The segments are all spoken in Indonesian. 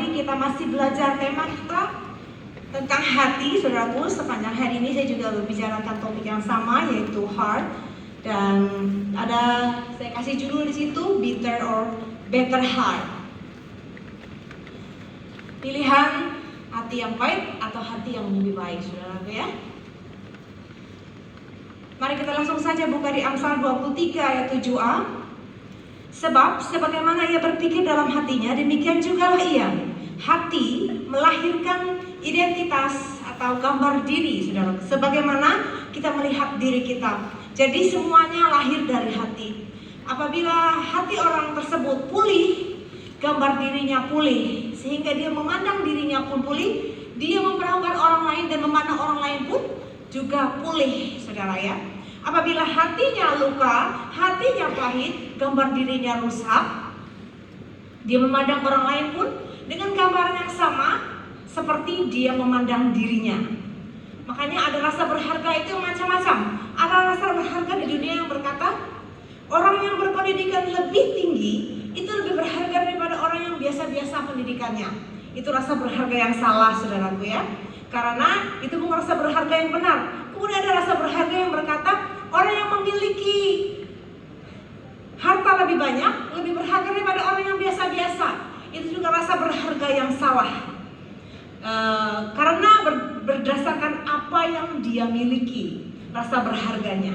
hari kita masih belajar tema kita tentang hati, saudaraku. Sepanjang hari ini saya juga membicarakan topik yang sama, yaitu heart. Dan saya kasih judul di situ, bitter or better heart. Pilihan hati yang baik atau hati yang lebih baik, saudaraku ya. Mari kita langsung saja buka di Amsal 23 ayat 7a. Sebab sebagaimana ia berpikir dalam hatinya, demikian jugalah ia. Hati melahirkan identitas atau gambar diri, saudara. Sebagaimana kita melihat diri kita. Jadi semuanya lahir dari hati. Apabila hati orang tersebut pulih, gambar dirinya pulih, sehingga dia memandang dirinya pun pulih, dia memperlakukan orang lain dan memandang orang lain pun juga pulih, saudara ya. Apabila hatinya luka, hatinya pahit, gambar dirinya rusak, dia memandang orang lain pun dengan gambar yang sama seperti dia memandang dirinya. Makanya ada rasa berharga itu macam-macam. Ada rasa berharga di dunia yang berkata orang yang berpendidikan lebih tinggi itu lebih berharga daripada orang yang biasa-biasa pendidikannya. Itu rasa berharga yang salah, saudaraku ya. Karena itu bukan rasa berharga yang benar. Kemudian ada rasa berharga yang berkata orang yang memiliki harta lebih banyak lebih berharga daripada orang yang biasa-biasa. Itu juga rasa berharga yang salah. Karena berdasarkan apa yang dia miliki, rasa berharganya.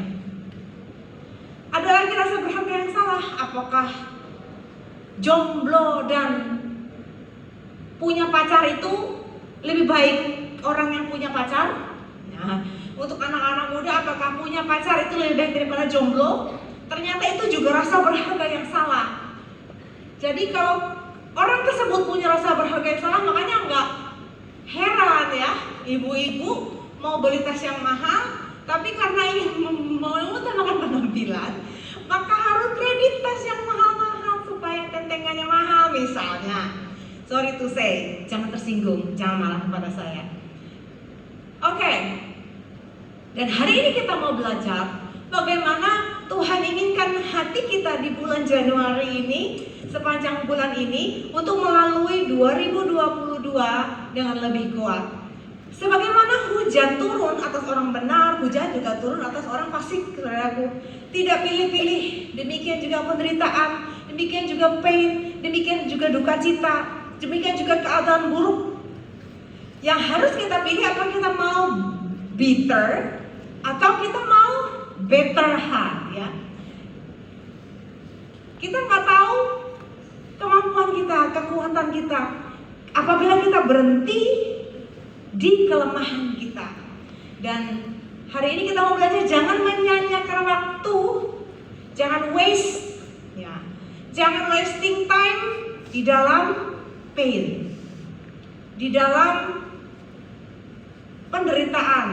Ada lagi rasa berharga yang salah. Apakah jomblo dan punya pacar itu lebih baik orang yang punya pacar? Nah, untuk anak-anak muda, apakah punya pacar itu lebih baik daripada jomblo? Ternyata itu juga rasa berharga yang salah. Jadi kalau orang tersebut punya rasa berharga yang salah, makanya nggak heran ya, ibu-ibu mau beli tas yang mahal, tapi karena ingin mengutamakan penampilan, maka harus kredit tas yang mahal-mahal supaya tentengannya mahal misalnya. Sorry to say, jangan tersinggung, jangan marah kepada saya. Oke. Dan hari ini kita mau belajar bagaimana Tuhan inginkan hati kita di bulan Januari ini, sepanjang bulan ini, untuk melalui 2022 dengan lebih kuat. Sebagaimana hujan turun atas orang benar, hujan juga turun atas orang fasik, saudaraku. Tidak pilih-pilih, demikian juga penderitaan, demikian juga pain, demikian juga duka cita, demikian juga keadaan buruk. Yang harus kita pilih, apa kita mau bitter atau kita mau better heart ya. Kita nggak tahu kemampuan kita, kekuatan kita. Apabila kita berhenti di kelemahan kita. Dan hari ini kita mau belajar jangan menyanyiakan waktu, jangan waste ya. Jangan wasting time di dalam pain, di dalam penderitaan,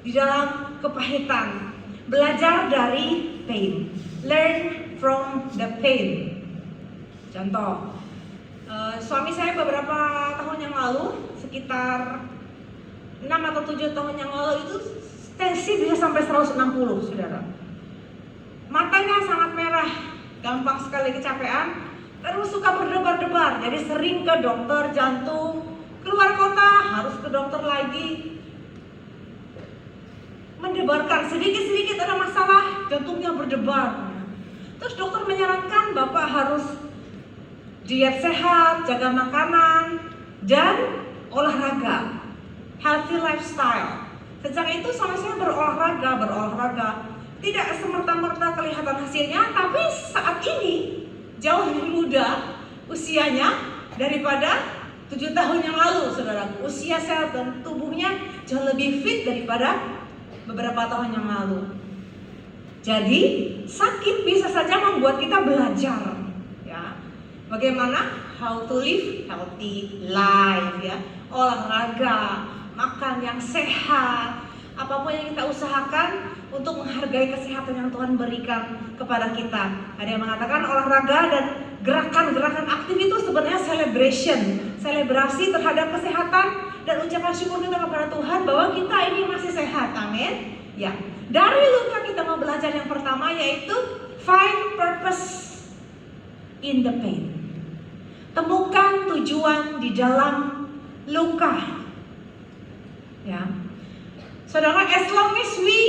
di dalam kepahitan. Belajar dari pain, learn from the pain. Contoh, suami saya beberapa tahun yang lalu, sekitar 6 atau 7 tahun yang lalu itu tensi bisa sampai 160, saudara. Matanya sangat merah, gampang sekali kecapean, terus suka berdebar-debar. Jadi sering ke dokter jantung, keluar kota harus ke dokter lagi. Mendebarkan, sedikit-sedikit ada masalah, jantungnya berdebar. Terus dokter menyarankan Bapak harus diet sehat, jaga makanan, dan olahraga, healthy lifestyle. Sejak itu sama saya berolahraga. Tidak semerta-merta kelihatan hasilnya, tapi saat ini jauh lebih muda usianya daripada 7 tahun yang lalu, saudara. Usia sehat dan tubuhnya jauh lebih fit daripada beberapa tahun yang lalu. Jadi sakit bisa saja membuat kita belajar ya, bagaimana how to live healthy life ya, olahraga, makan yang sehat, apapun yang kita usahakan untuk menghargai kesehatan yang Tuhan berikan kepada kita. Ada yang mengatakan olahraga dan gerakan-gerakan aktif itu sebenarnya selebrasi terhadap kesehatan dan ucapan syukur kita kepada Tuhan bahwa kita ini masih sehat. Amin. Ya. Dari Luka kita mau belajar yang pertama, yaitu find purpose in the pain. Temukan tujuan di dalam luka. Ya. Saudara, as long as we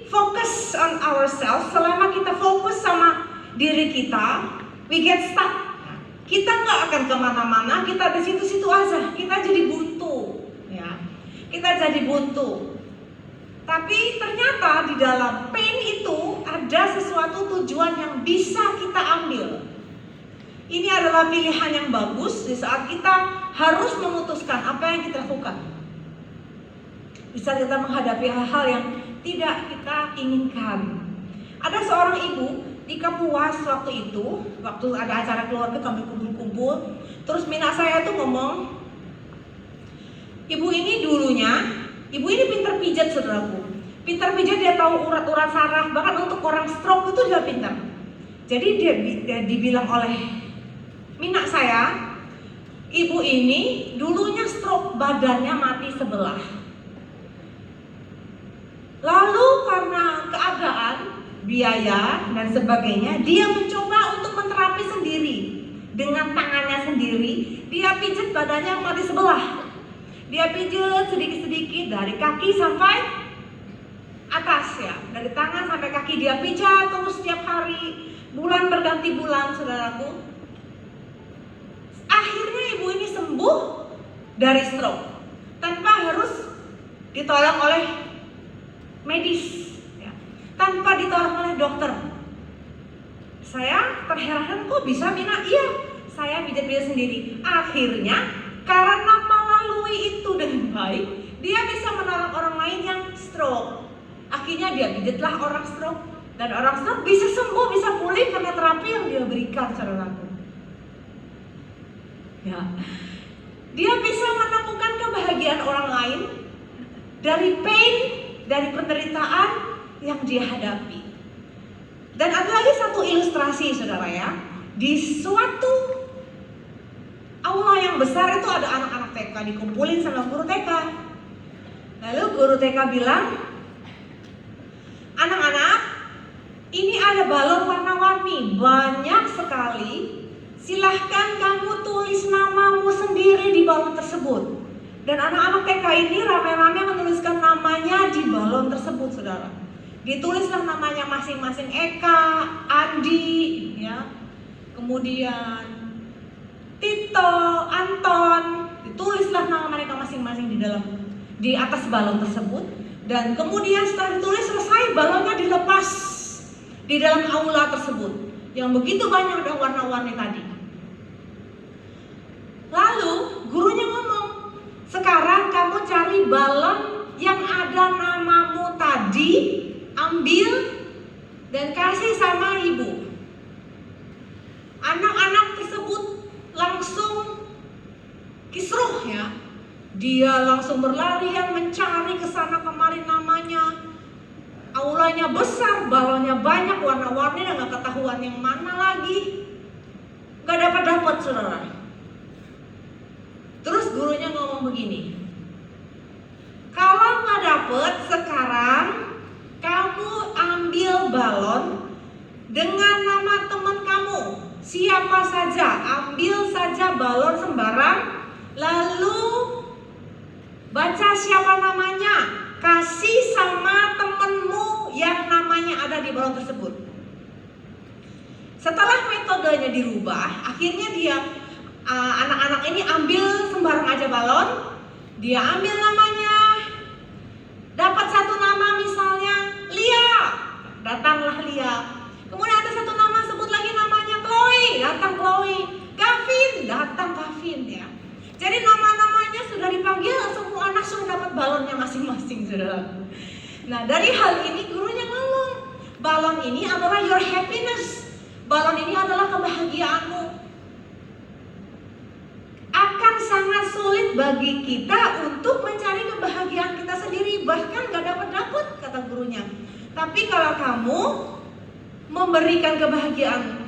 focus on ourselves, selama kita fokus sama diri kita, we get stuck. Kita nggak akan kemana-mana, kita di situ-situ aja, kita jadi buntu. Ya. Kita jadi buntu. Tapi ternyata di dalam pain itu ada sesuatu tujuan yang bisa kita ambil. Ini adalah pilihan yang bagus di saat kita harus memutuskan apa yang kita lakukan. Bisa kita menghadapi hal-hal yang tidak kita inginkan. Ada seorang ibu di Kapuas waktu itu, waktu ada acara keluarga kami kumpul-kumpul, terus mina saya tuh ngomong, ibu ini pintar pijat, saudaraku. Pintar pijat, dia tahu urat-urat saraf, bahkan untuk orang stroke itu dia pintar. Jadi dia dibilang oleh mina saya, ibu ini dulunya stroke, badannya mati sebelah. Lalu karena keadaan, biaya dan sebagainya, dia mencoba untuk menterapi sendiri. Dengan tangannya sendiri, dia pijat badannya yang mati sebelah. Dia pijat sedikit-sedikit dari kaki sampai atas, ya, dari tangan sampai kaki dia pijat terus setiap hari, bulan berganti bulan, saudaraku. Akhirnya ibu ini sembuh dari stroke tanpa harus ditolong oleh medis, ya, tanpa ditolong oleh dokter. Saya terheran, kok bisa mina? Iya, saya pijat-pijat sendiri. Akhirnya karena melalui itu dengan baik, dia bisa menolong orang lain yang stroke. Akhirnya dia pijatlah orang stroke, dan orang stroke bisa sembuh, bisa pulih karena terapi yang dia berikan, saudaraku. Ya. Dia bisa menemukan kebahagiaan orang lain dari pain, dari penderitaan yang dia hadapi. Dan ada lagi satu ilustrasi, saudara, ya. Di suatu aula yang besar itu ada anak-anak TK dikumpulin sama guru TK. Lalu guru TK bilang, anak-anak, ini ada balon warna-warni, banyak sekali. Silahkan kamu tulis namamu sendiri di balon tersebut. Dan anak-anak TK ini rame-rame menuliskan namanya di balon tersebut, saudara. Ditulislah namanya masing-masing, Eka, Andi, ya, kemudian Tito, Anton. Ditulislah nama mereka masing-masing di atas balon tersebut. Dan kemudian setelah ditulis selesai, balonnya dilepas di dalam aula tersebut yang begitu banyak dan warna-warni tadi. Lalu gurunya ngomong, sekarang kamu cari balon yang ada namamu tadi, ambil dan kasih sama ibu. Anak-anak tersebut langsung kisruh, ya. Dia langsung berlarian mencari kesana kemari namanya. Aulanya besar, balonnya banyak, warna-warni, dan gak ketahuan yang mana lagi. Gak dapat, saudara. Terus gurunya ngomong begini, kalau gak dapet, sekarang kamu ambil balon dengan nama teman kamu, siapa saja, ambil saja balon sembarang, lalu baca siapa namanya, kasih sama temenmu yang namanya ada di balon tersebut. Setelah metodenya dirubah, akhirnya anak-anak ini ambil sembarang aja balon, dia ambil namanya, dapat satu nama misalnya Lia, datanglah Lia. Kemudian ada satu nama, sebut lagi namanya Chloe, datang Chloe. Gavin, datang Gavin, ya. Jadi nama-namanya sudah dipanggil, semua anak sudah dapat balonnya masing-masing, saudaraku. Nah, dari hal ini gurunya ngomong, balon ini adalah your happiness. Balon ini adalah kebahagiaanmu. Akan sangat sulit bagi kita untuk mencari kebahagiaan kita sendiri, bahkan gak dapat, kata gurunya. Tapi kalau kamu memberikan kebahagiaan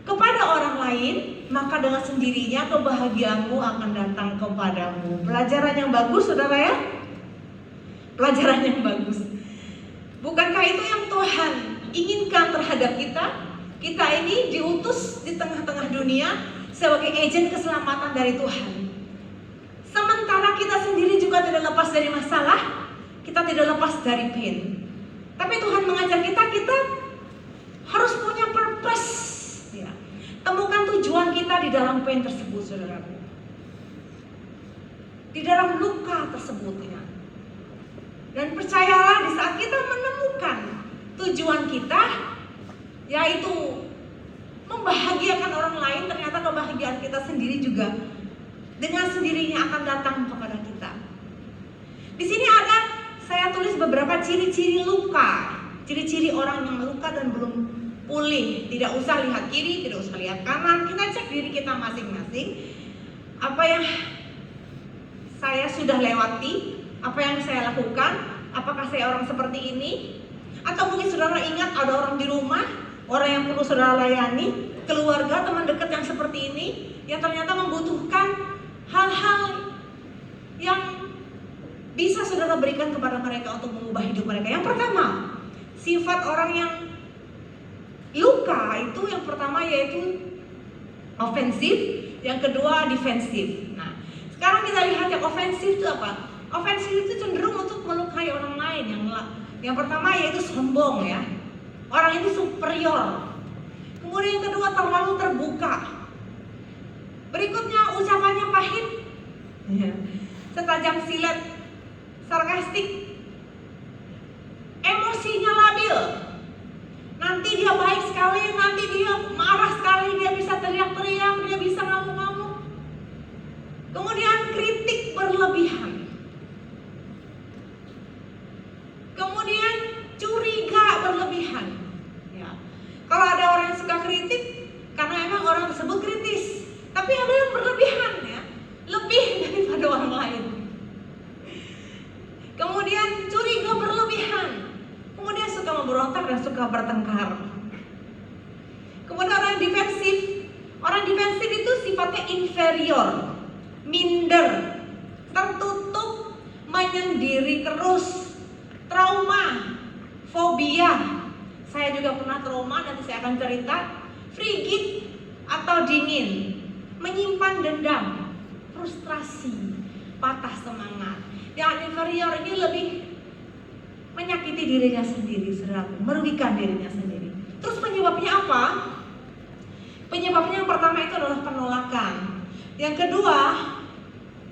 kepada orang lain, maka dengan sendirinya kebahagiaanmu akan datang kepadamu. Pelajaran yang bagus, saudara, ya. Pelajaran yang bagus. Bukankah itu yang Tuhan inginkan terhadap kita? Kita ini diutus di tengah-tengah dunia sebagai agen keselamatan dari Tuhan. Sementara kita sendiri juga tidak lepas dari masalah, kita tidak lepas dari pain. Tapi Tuhan mengajar kita harus punya purpose. Ya. Temukan tujuan kita di dalam pain tersebut, saudaraku. Di dalam luka tersebut, ya. Dan percayalah, di saat kita menemukan tujuan kita, yaitu membahagiakan orang lain, ternyata kebahagiaan kita sendiri juga dengan sendirinya akan datang kepada kita. Di sini saya tulis beberapa ciri-ciri luka, ciri-ciri orang yang luka dan belum pulih. Tidak usah lihat kiri, tidak usah lihat kanan, kita cek diri kita masing-masing. Apa yang saya sudah lewati, apa yang saya lakukan, apakah saya orang seperti ini? Atau mungkin saudara ingat ada orang di rumah, orang yang perlu saudara layani, keluarga, teman dekat yang seperti ini, yang ternyata membutuhkan hal-hal yang bisa saudara berikan kepada mereka untuk mengubah hidup mereka. Yang pertama, sifat orang yang luka itu yang pertama yaitu ofensif, yang kedua defensif. Nah, sekarang kita lihat yang ofensif itu apa? Ofensif itu cenderung untuk melukai orang lain. Yang pertama yaitu sombong, ya. Orang itu superior. Kemudian yang kedua terlalu terbuka. Berikutnya ucapannya pahit, setajam silet, sarkastik, emosinya labil. Nanti dia baik sekali, nanti dia marah sekali, dia bisa teriak-teriak, dia bisa ngamuk-ngamuk. Kemudian kritik berlebihan. Kemudian curiga berlebihan. Ya. Kalau ada orang yang suka kritik, karena emang orang tersebut kritis. Tapi ada yang berlebihan, ya, lebih daripada orang lain. Kemudian curiga berlebihan. Kemudian suka memberontak dan suka bertengkar. Kemudian orang defensif. Orang defensif itu sifatnya inferior, minder, tertutup, menyendiri terus, trauma, fobia. Saya juga pernah trauma, nanti saya akan cerita. Frigid atau dingin, menyimpan dendam, frustrasi, patah semangat. Yang inferior ini lebih menyakiti dirinya sendiri, merugikan dirinya sendiri. Terus penyebabnya apa? Penyebabnya yang pertama itu adalah penolakan. Yang kedua,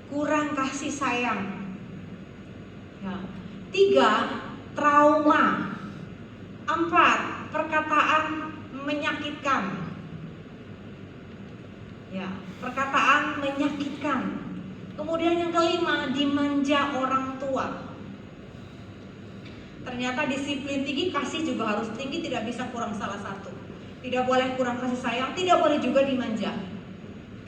kurang kasih sayang. Ya. 3, trauma. 4, perkataan menyakitkan. Ya, perkataan menyakitkan. Kemudian yang kelima, dimanja orang tua. Ternyata disiplin tinggi, kasih juga harus tinggi, tidak bisa kurang salah satu. Tidak boleh kurang kasih sayang, tidak boleh juga dimanja.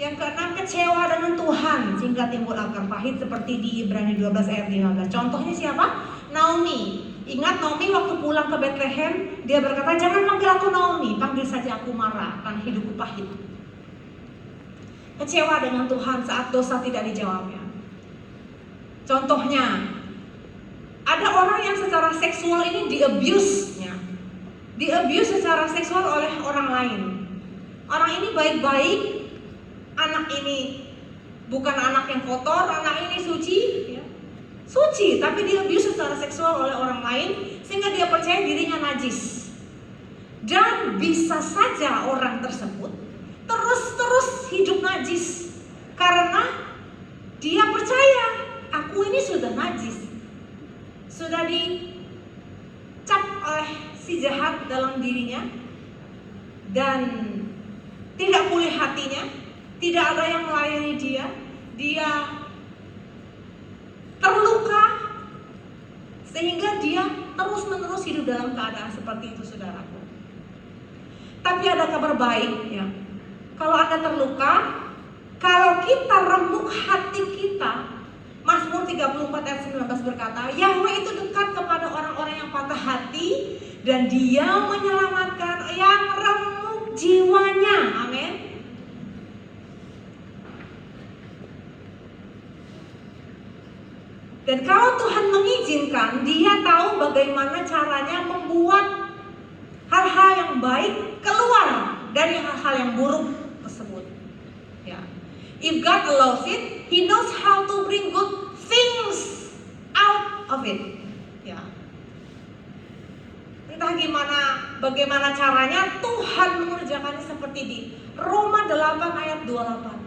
Yang keenam, kecewa dengan Tuhan sehingga timbul akar pahit seperti di Ibrani 12 ayat 15. Contohnya siapa? Naomi. Ingat Naomi waktu pulang ke Bethlehem, dia berkata, "Jangan panggil aku Naomi, panggil saja aku Mara, karena hidupku pahit." Kecewa dengan Tuhan saat dosa tidak dijawabnya. Contohnya, ada orang yang secara seksual ini di-abuse secara seksual oleh orang lain. Orang ini baik-baik, anak ini bukan anak yang kotor, anak ini suci, ya. Suci, tapi di-abuse secara seksual oleh orang lain sehingga dia percaya dirinya najis. Dan bisa saja orang tersebut terus hidup najis karena dia percaya aku ini sudah najis, sudah dicap oleh si jahat dalam dirinya dan tidak pulih hatinya, tidak ada yang melayani dia terluka sehingga dia terus-menerus hidup dalam keadaan seperti itu, saudaraku. Tapi ada kabar baik, ya. Kalau Anda terluka, kalau kita remuk hati kita, Mazmur 34 ayat 19 berkata, Yahweh itu dekat kepada orang-orang yang patah hati dan Dia menyelamatkan yang remuk jiwanya. Amin. Dan kalau Tuhan mengizinkan, Dia tahu bagaimana caranya membuat hal-hal yang baik keluar dari hal-hal yang buruk tersebut. If God allows it, He knows how to bring good things out of it. Ya. Entah bagaimana caranya, Tuhan mengerjakannya seperti di Roma 8 ayat 28.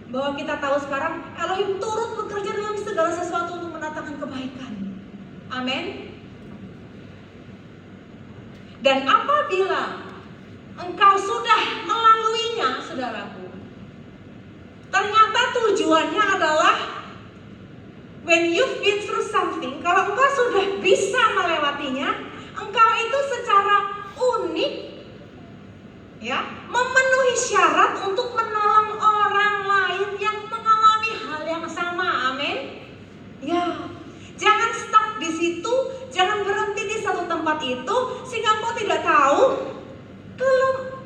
Bahwa kita tahu sekarang Elohim turut bekerja dalam segala sesuatu untuk mendatangkan kebaikan. Amin. Dan apabila engkau sudah melaluinya, saudaraku, ternyata tujuannya adalah when you've been through something, kalau engkau sudah bisa melewatinya, engkau itu secara unik ya, memenuhi syarat untuk menolong orang lain yang mengalami hal yang sama. Amin. Ya, jangan stuck di situ, jangan berhenti di satu tempat itu sehingga engkau tidak tahu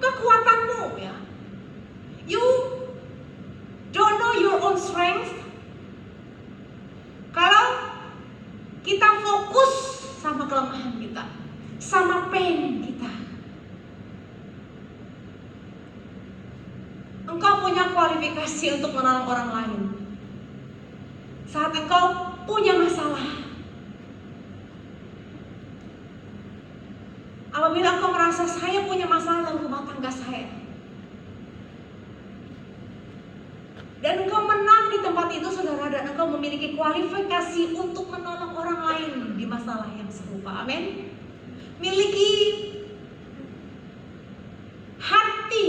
kekuatanmu ya. You don't know your own strength. Kalau kita fokus sama kelemahan kita, sama pain kita, engkau punya kualifikasi untuk menolong orang lain. Saat engkau punya masalah, apabila engkau merasa saya punya masalah dalam rumah tangga saya, dan engkau menang di tempat itu, saudara, dan engkau memiliki kualifikasi untuk menolong orang lain di masalah yang serupa. Amin. Miliki hati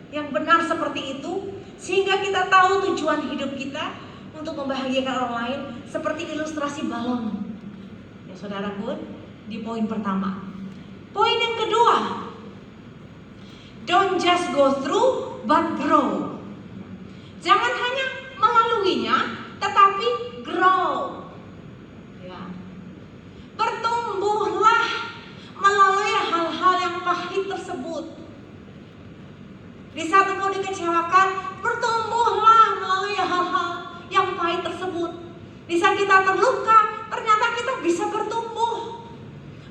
yang benar seperti itu, sehingga kita tahu tujuan hidup kita untuk membahagiakan orang lain, seperti ilustrasi balon ya, saudaraku, di poin pertama. Poin yang kedua, don't just go through but grow. Jangan hanya melaluinya, tetapi grow ya. Bertumbuhlah melalui hal-hal yang pahit tersebut. Di saat engkau dikecewakan, bertumbuhlah melalui hal-hal yang pahit tersebut. Di saat kita terluka, ternyata kita bisa bertumbuh.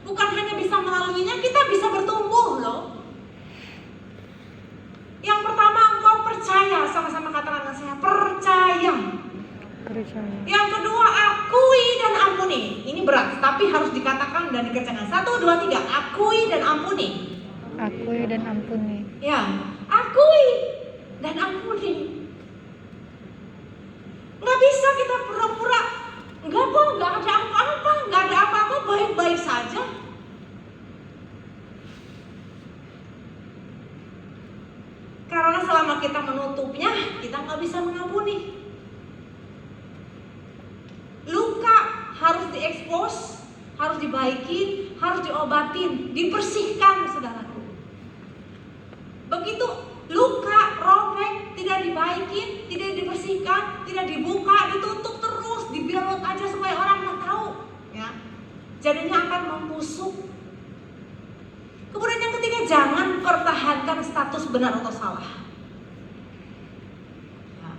Bukan hanya bisa melaluinya, kita bisa bertumbuh loh. Yang pertama, engkau percaya. Sama-sama katakan dengan saya, percaya. Yang kedua, akui dan ampuni. Ini berat, tapi harus dikatakan dan dikerjakan. 1, 2, 3, akui dan ampuni. Akui dan ampuni. Ya, akui dan ampuni. Nggak bisa kita pura-pura, enggak kok, nggak ada apa-apa, baik-baik saja. Karena selama kita menutupnya, kita nggak bisa mengampuni. Luka harus diekspos, harus dibaikin, harus diobatin, dibersihkan, saudaraku. Begitu luka, robek, tidak dibaikin, tidak dibersihkan, tidak dibuka, ditutup terus, dibiarkan aja supaya orang nggak tahu, ya. Jadinya akan membusuk. Kemudian yang ketiga, jangan pertahankan status benar atau salah. Ya.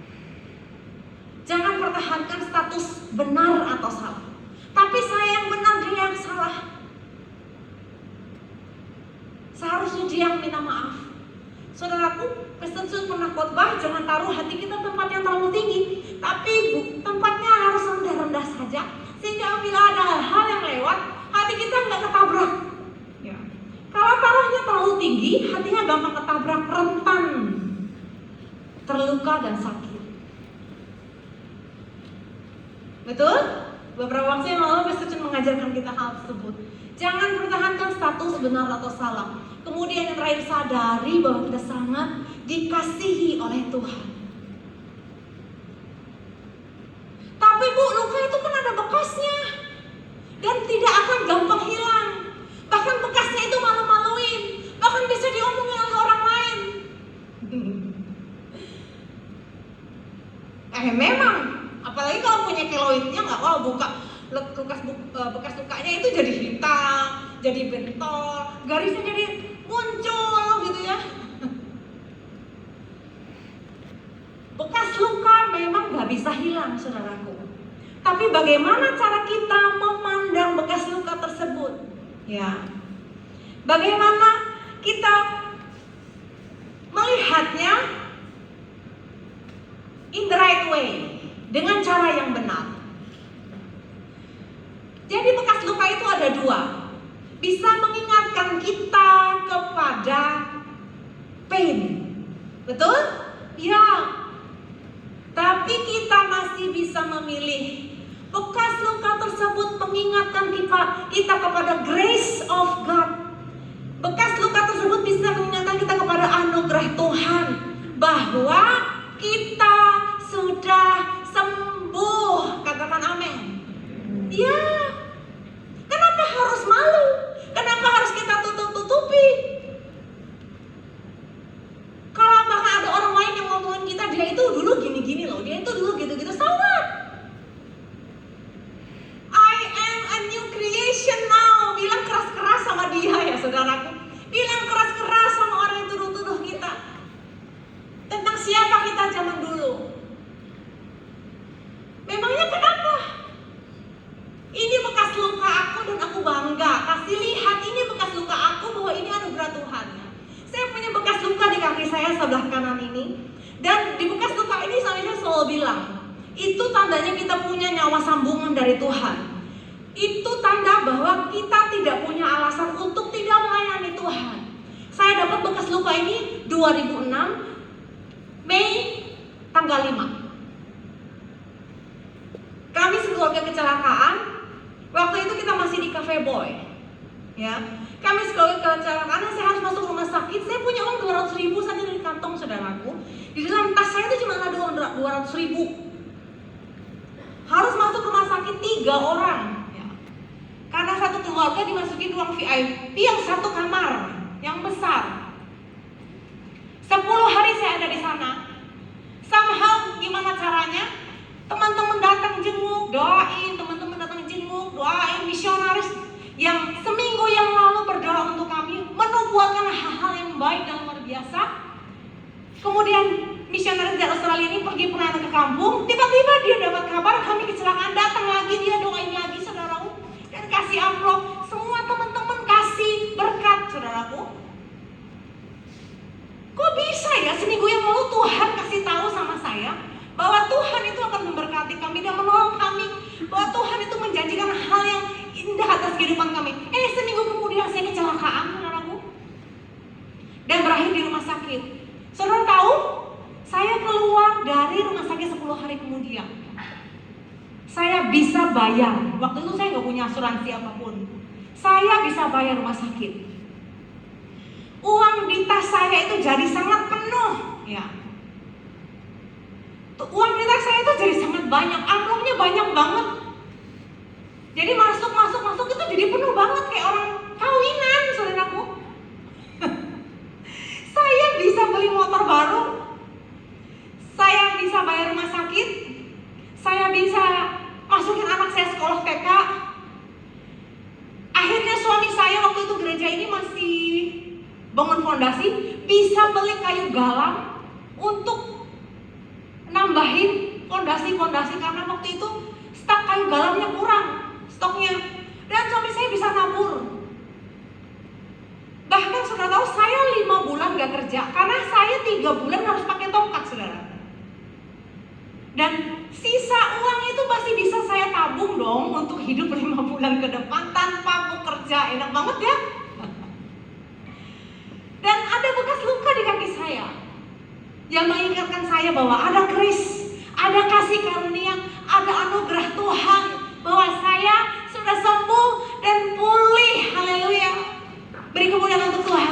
Jangan pertahankan status benar atau salah. Tapi saya yang benar, dia yang salah. Seharusnya dia yang minta maaf. Saudaraku, Kristen Sul pernah khotbah, jangan taruh hati kita tempat yang terlalu tinggi, tapi tempatnya harus rendah-rendah saja, sehingga bila ada hal-hal yang lewat, hati kita nggak ketabrak. Ya. Kalau taruhnya terlalu tinggi, hatinya gampang ketabrak, rentan, terluka dan sakit. Betul? Beberapa waktu yang lalu Kristen Sul mengajarkan kita hal tersebut. Jangan pertahankan status benar atau salah. Kemudian yang terakhir, sadari bahwa kita sangat dikasihi oleh Tuhan. Tapi Bu, luka itu kan ada bekasnya dan tidak akan gampang hilang. Bahkan bekasnya itu malu-maluin, bahkan bisa diomongin oleh orang lain. Memang, apalagi kalau punya keloidnya, nggak mau buka bekas lukanya itu jadi hitam, jadi bentol, garisnya jadi muncul gitu ya. Bekas luka memang gak bisa hilang, saudaraku. Tapi bagaimana cara kita memandang bekas luka tersebut? Ya, bagaimana kita melihatnya in the right way, dengan cara yang benar. Jadi bekas luka itu ada dua. Bisa mengingatkan kita kepada pain. Betul? Ya. Tapi kita masih bisa memilih. Bekas luka tersebut mengingatkan kita kepada grace of God. Bekas luka tersebut bisa mengingatkan kita kepada anugerah Tuhan, bahwa kita sudah sembuh. Katakan amin. Ya. Kenapa harus malu? Kenapa harus kita tutup-tutupi? Kalau bahkan ada orang lain yang ngomongin kita, dia itu dulu gini-gini loh, dia itu dulu gitu-gitu, so what? I am a new creation now. Bilang keras-keras sama dia ya saudaraku. Bilang keras-keras sama orang yang tuduh-tuduh kita tentang siapa kita zaman dulu. Memangnya kenapa? Ini bekas luka aku dan aku bangga. Kasih lihat, ini bekas luka aku, bahwa ini anugerah Tuhan. Saya punya bekas luka di kaki saya sebelah kanan ini. Dan di bekas luka ini saya selalu bilang, itu tandanya kita punya nyawa sambungan dari Tuhan. Itu tanda bahwa kita tidak punya alasan untuk tidak melayani Tuhan. Saya dapat bekas luka ini 2006 Mei tanggal 5. Kami sekeluarga kecelakaan. Waktu itu kita masih di Cafe Boy, ya. Kami sekeluarga kecelakaan, saya harus masuk rumah sakit. Saya punya uang 200.000 saja dari kantong saudaraku. Di dalam tas saya itu cuma ada uang 200.000. Harus masuk rumah sakit 3 orang, ya. Karena satu keluarga dimasukin ruang VIP yang satu kamar, yang besar. 10 hari saya ada di sana. Somehow gimana caranya? Teman-teman datang jenguk, doain, teman-teman datang jenguk, doain, misionaris yang seminggu yang lalu berdoa untuk kami, menubuatkan hal-hal yang baik dan luar biasa. Kemudian misionaris dari Australia ini pergi pelayanan ke kampung, tiba-tiba dia dapat kabar kami kecelakaan, datang lagi, dia doain lagi saudaraku, dan kasih amplop. Semua teman-teman kasih berkat saudaraku. Kok bisa ya, seminggu yang lalu Tuhan kasih tahu sama saya bahwa Tuhan itu akan memberkati kami dan menolong kami, bahwa Tuhan itu menjanjikan hal yang indah atas kehidupan kami. Seminggu kemudian saya kecelakaan saudaraku, dan berakhir di rumah sakit. Saudara tahu, saya keluar dari rumah sakit 10 hari kemudian. Saya bisa bayar, waktu itu saya nggak punya asuransi apapun. Saya bisa bayar rumah sakit. Uang di tas saya itu jadi sangat penuh, ya. Uang di tas saya itu jadi sangat banyak, amplopnya banyak banget. Jadi masuk itu jadi penuh banget kayak orang kawinan, saudaraku. Saya bisa beli motor baru, saya bisa bayar rumah sakit, saya bisa masukin anak saya sekolah TK. Akhirnya suami saya waktu itu gereja ini masih bangun fondasi, bisa beli kayu galang untuk nambahin fondasi-fondasi karena waktu itu stok kayu galamnya kurang stoknya, dan suami saya bisa nabur. Bahkan saudara tahu, saya 5 bulan gak kerja karena saya 3 bulan harus pakai tongkat saudara. Dan sisa uang itu masih bisa saya tabung dong untuk hidup 5 bulan ke depan tanpa bekerja. Enak banget ya. Dan ada bekas luka di kaki saya yang mengingatkan saya bahwa ada grace, ada kasih karunia, ada anugerah Tuhan, bahwa saya sudah sembuh dan pulih. Haleluya. Beri kemuliaan untuk Tuhan.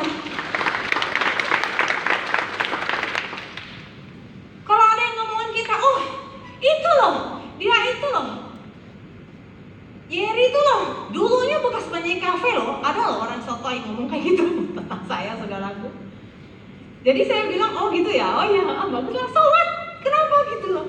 Kalau ada yang ngomongin kita, oh itu loh, dia itu loh, Yeri itu loh, dulunya bekas penyanyi kafe loh. Ada loh orang sotoy ngomong kayak gitu tentang saya, saudaraku. Jadi saya bilang, oh gitu ya, oh iya, bagus lah, so what? Kenapa gitu loh?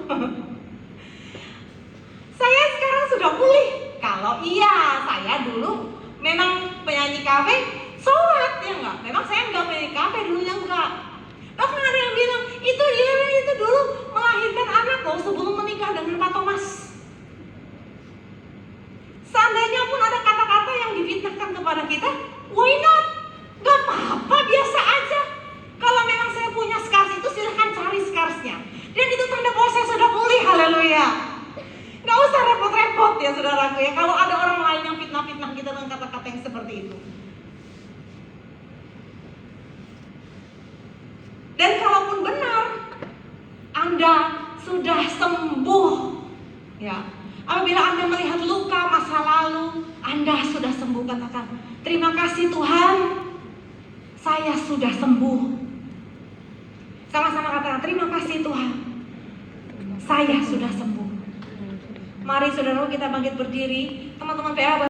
Saya sekarang sudah pulih. Kalau iya, saya dulu memang penyanyi kafe, so what? Ya enggak, memang saya enggak penyanyi kafe dulunya, enggak. Bahkan ada yang bilang, itu Yeri itu dulu melahirkan anak loh sebelum menikah dengan Pak Thomas. Seandainya pun ada kata-kata yang difitnahkan kepada kita, why not? Gak apa-apa, biasa aja. Kalau memang saya punya scars itu, silahkan cari scarsnya. ya. Kalau ada orang lain yang fitnah-fitnah kita dengan kata-kata yang seperti itu. Dan kalaupun benar Anda sudah sembuh, ya. Apabila Anda melihat luka masa lalu, Anda sudah sembuh, katakan, terima kasih Tuhan, saya sudah sembuh. Sama-sama katakan, terima kasih Tuhan, saya sudah sembuh. Mari saudara kita bangkit berdiri, teman-teman PA.